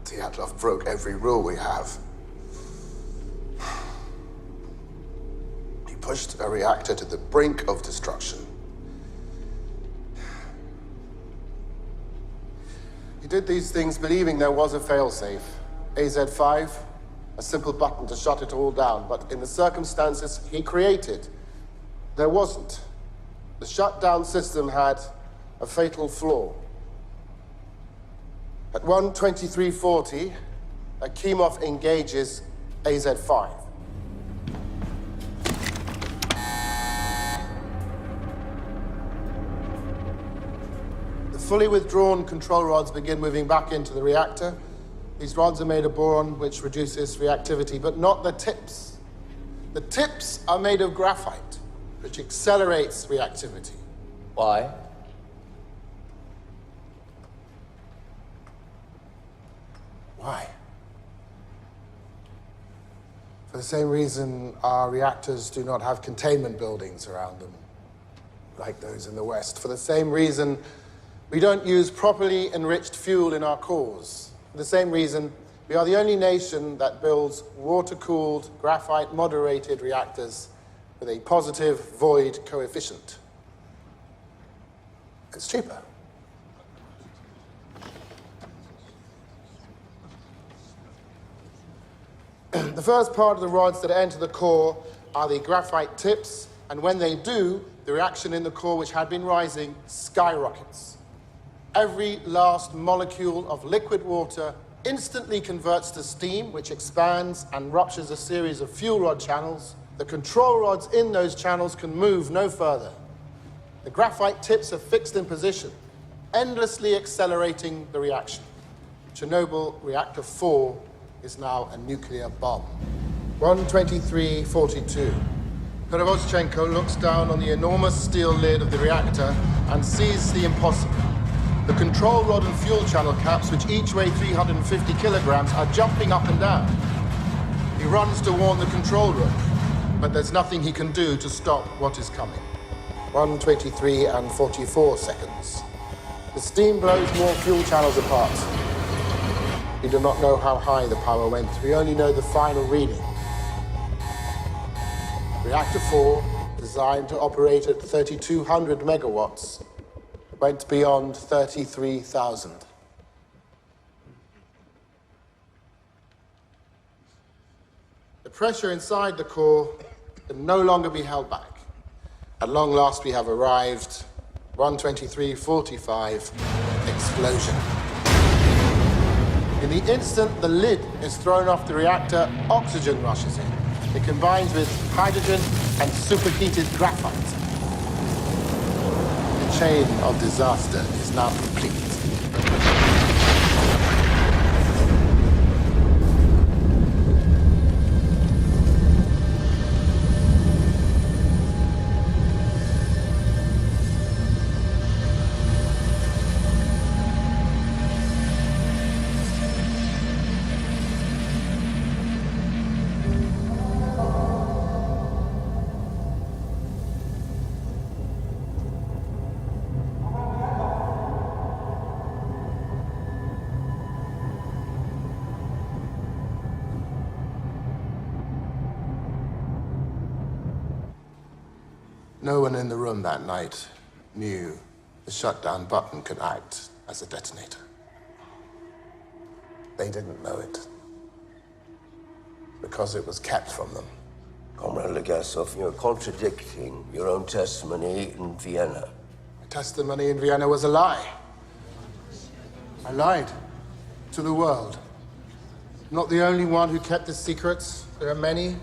Dyatlov broke every rule we have. He pushed a reactor to the brink of destruction. He did these things believing there was a failsafe. AZ-5, a simple button to shut it all down. But in the circumstances he created, there wasn't. The shutdown system had a fatal flaw. At 1:23:40, Akimov engages AZ-5. The fully withdrawn control rods begin moving back into the reactor. These rods are made of boron, which reduces reactivity, but not the tips. The tips are made of graphite, which accelerates reactivity. Why? Why? For the same reason our reactors do not have containment buildings around them, like those in the West. For the same reason we don't use properly enriched fuel in our cores. For the same reason we are the only nation that builds water-cooled, graphite-moderated reactors with a positive void coefficient. It's cheaper. The first part of the rods that enter the core are the graphite tips, and when they do, the reaction in the core, which had been rising, skyrockets. Every last molecule of liquid water instantly converts to steam, which expands and ruptures a series of fuel rod channels. The control rods in those channels can move no further. The graphite tips are fixed in position, endlessly accelerating the reaction. Chernobyl Reactor 4 is now a nuclear bomb. 1:23:42. Perevoschenko looks down on the enormous steel lid of the reactor and sees the impossible. The control rod and fuel channel caps, which each weigh 350 kilograms, are jumping up and down. He runs to warn the control room, but there's nothing he can do to stop what is coming. 1:23:44. The steam blows more fuel channels apart. We do not know how high the power went. We only know the final reading. Reactor 4, designed to operate at 3,200 megawatts, went beyond 33,000. The pressure inside the core can no longer be held back. At long last, we have arrived. 1:23:45, explosion. In the instant the lid is thrown off the reactor, oxygen rushes in. It combines with hydrogen and superheated graphite. The chain of disaster is now complete. No one in the room that night knew the shutdown button could act as a detonator. They didn't know it because it was kept from them. Comrade Legasov, you're contradicting your own testimony in Vienna. My testimony in Vienna was a lie. I lied to the world. I'm not the only one who kept this secret. There are many.